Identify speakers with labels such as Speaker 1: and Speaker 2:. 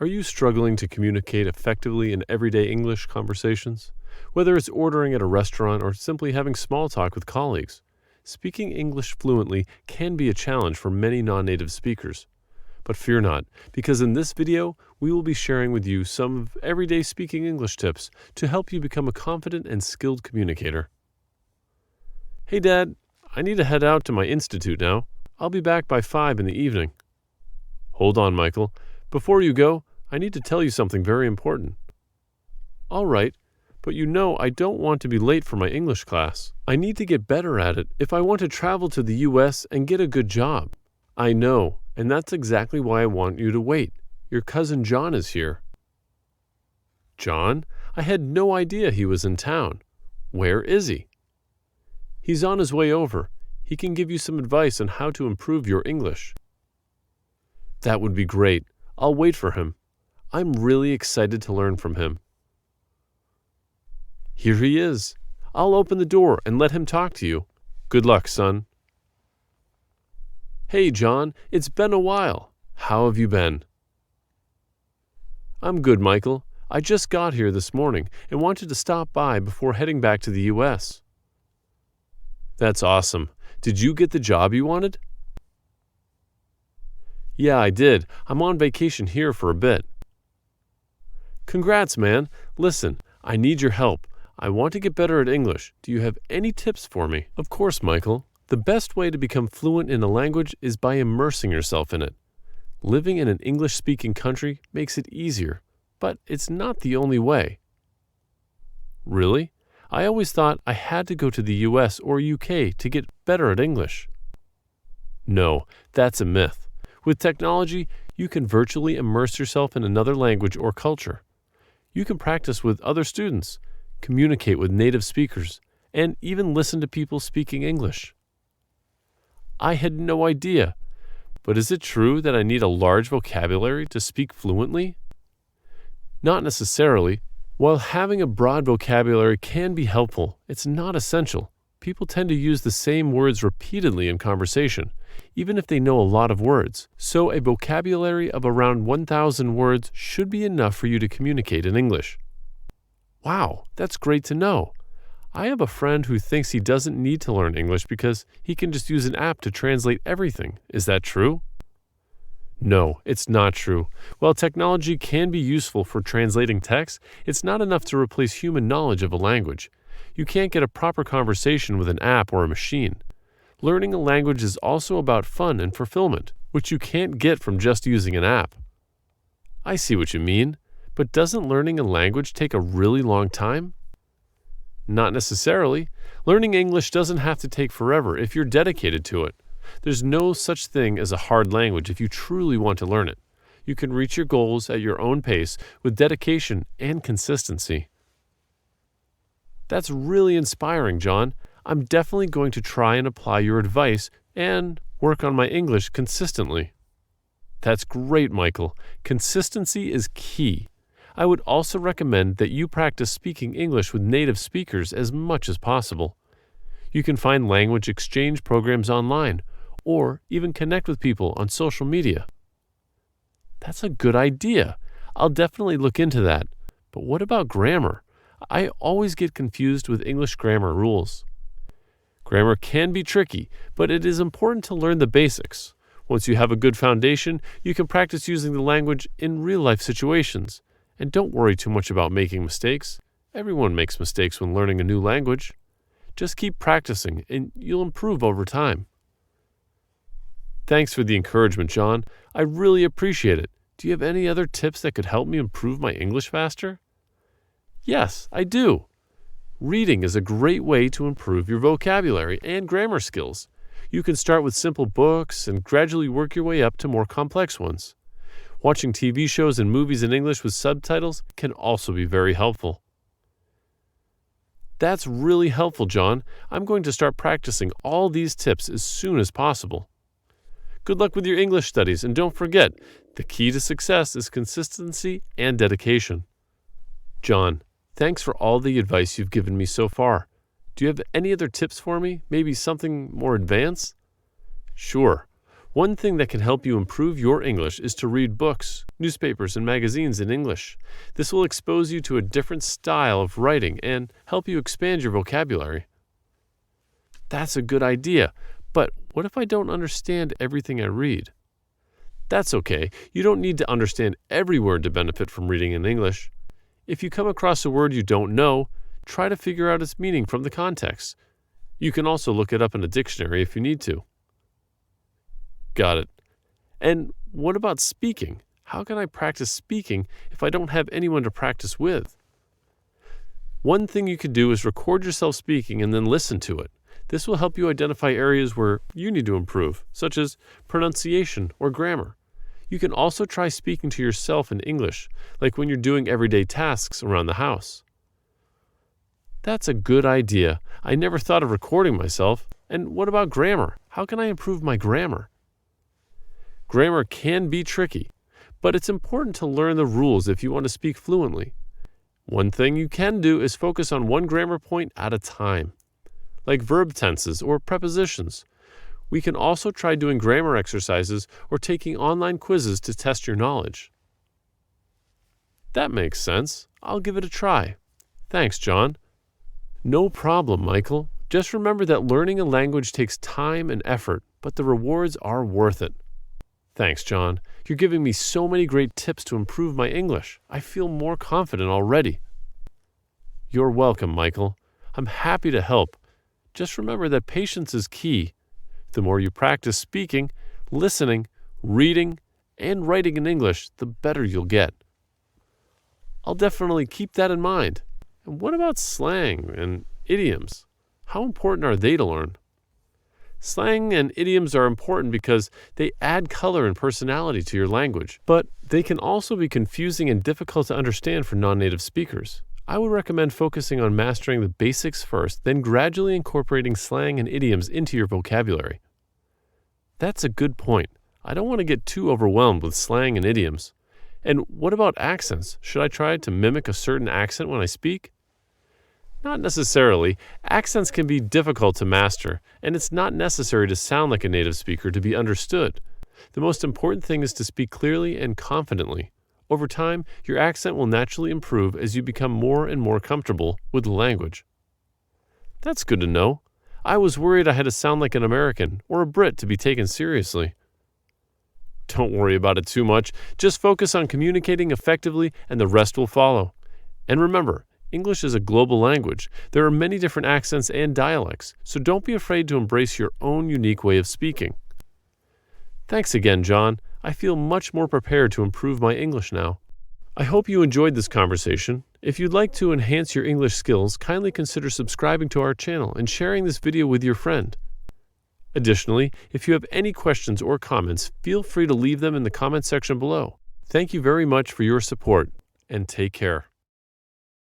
Speaker 1: Are you struggling to communicate effectively in everyday English conversations? Whether it's ordering at a restaurant or simply having small talk with colleagues, speaking English fluently can be a challenge for many non-native speakers. But fear not, because in this video, we will be sharing with you some of everyday speaking English tips to help you become a confident and skilled communicator. Hey Dad, I need to head out to my institute now. I'll be back by 5 in the evening. Hold on, Michael. Before you go, I need to tell you something very important. All right, but I don't want to be late for my English class. I need to get better at it if I want to travel to the US and get a good job. I know, and that's exactly why I want you to wait. Your cousin John is here. John? I had no idea he was in town. Where is he? He's on his way over. He can give you some advice on how to improve your English. That would be great. I'll wait for him. I'm really excited to learn from him. Here he is. I'll open the door and let him talk to you. Good luck, son. Hey, John, it's been a while. How have you been? I'm good, Michael. I just got here this morning and wanted to stop by before heading back to the US. That's awesome. Did you get the job you wanted? Yeah, I did. I'm on vacation here for a bit. Congrats, man. Listen, I need your help. I want to get better at English. Do you have any tips for me? Of course, Michael. The best way to become fluent in a language is by immersing yourself in it. Living in an English-speaking country makes it easier, but it's not the only way. Really? I always thought I had to go to the US or UK to get better at English. No, that's a myth. With technology, you can virtually immerse yourself in another language or culture. You can practice with other students, communicate with native speakers, and even listen to people speaking English. I had no idea, but is it true that I need a large vocabulary to speak fluently? Not necessarily. While having a broad vocabulary can be helpful, it's not essential. People tend to use the same words repeatedly in conversation, even if they know a lot of words. So a vocabulary of around 1,000 words should be enough for you to communicate in English. Wow, that's great to know. I have a friend who thinks he doesn't need to learn English because he can just use an app to translate everything. Is that true? No, it's not true. While technology can be useful for translating text, it's not enough to replace human knowledge of a language. You can't get a proper conversation with an app or a machine. Learning a language is also about fun and fulfillment, which you can't get from just using an app. I see what you mean, but doesn't learning a language take a really long time? Not necessarily. Learning English doesn't have to take forever if you're dedicated to it. There's no such thing as a hard language if you truly want to learn it. You can reach your goals at your own pace with dedication and consistency. That's really inspiring, John. I'm definitely going to try and apply your advice and work on my English consistently. That's great, Michael. Consistency is key. I would also recommend that you practice speaking English with native speakers as much as possible. You can find language exchange programs online, or even connect with people on social media. That's a good idea. I'll definitely look into that. But what about grammar? I always get confused with English grammar rules. Grammar can be tricky, but it is important to learn the basics. Once you have a good foundation, you can practice using the language in real-life situations. And don't worry too much about making mistakes. Everyone makes mistakes when learning a new language. Just keep practicing, and you'll improve over time. Thanks for the encouragement, John. I really appreciate it. Do you have any other tips that could help me improve my English faster? Yes, I do. Reading is a great way to improve your vocabulary and grammar skills. You can start with simple books and gradually work your way up to more complex ones. Watching TV shows and movies in English with subtitles can also be very helpful. That's really helpful, John. I'm going to start practicing all these tips as soon as possible. Good luck with your English studies, and don't forget, the key to success is consistency and dedication. John, thanks for all the advice you've given me so far. Do you have any other tips for me? Maybe something more advanced? Sure. One thing that can help you improve your English is to read books, newspapers, and magazines in English. This will expose you to a different style of writing and help you expand your vocabulary. That's a good idea, but what if I don't understand everything I read? That's okay. You don't need to understand every word to benefit from reading in English. If you come across a word you don't know, try to figure out its meaning from the context. You can also look it up in a dictionary if you need to. Got it. And what about speaking? How can I practice speaking if I don't have anyone to practice with? One thing you could do is record yourself speaking and then listen to it. This will help you identify areas where you need to improve, such as pronunciation or grammar. You can also try speaking to yourself in English, like when you're doing everyday tasks around the house. That's a good idea. I never thought of recording myself. And what about grammar? How can I improve my grammar? Grammar can be tricky, but it's important to learn the rules if you want to speak fluently. One thing you can do is focus on one grammar point at a time, like verb tenses or prepositions. We can also try doing grammar exercises or taking online quizzes to test your knowledge. That makes sense. I'll give it a try. Thanks, John. No problem, Michael. Just remember that learning a language takes time and effort, but the rewards are worth it. Thanks, John. You're giving me so many great tips to improve my English. I feel more confident already. You're welcome, Michael. I'm happy to help. Just remember that patience is key. The more you practice speaking, listening, reading, and writing in English, the better you'll get. I'll definitely keep that in mind. And what about slang and idioms? How important are they to learn? Slang and idioms are important because they add color and personality to your language, but they can also be confusing and difficult to understand for non-native speakers. I would recommend focusing on mastering the basics first, then gradually incorporating slang and idioms into your vocabulary. That's a good point. I don't want to get too overwhelmed with slang and idioms. And what about accents? Should I try to mimic a certain accent when I speak? Not necessarily. Accents can be difficult to master, and it's not necessary to sound like a native speaker to be understood. The most important thing is to speak clearly and confidently. Over time, your accent will naturally improve as you become more and more comfortable with the language. That's good to know. I was worried I had to sound like an American or a Brit to be taken seriously. Don't worry about it too much. Just focus on communicating effectively and the rest will follow. And remember, English is a global language. There are many different accents and dialects, so don't be afraid to embrace your own unique way of speaking. Thanks again, John. I feel much more prepared to improve my English now. I hope you enjoyed this conversation. If you'd like to enhance your English skills, kindly consider subscribing to our channel and sharing this video with your friend. Additionally, if you have any questions or comments, feel free to leave them in the comment section below. Thank you very much for your support, and take care.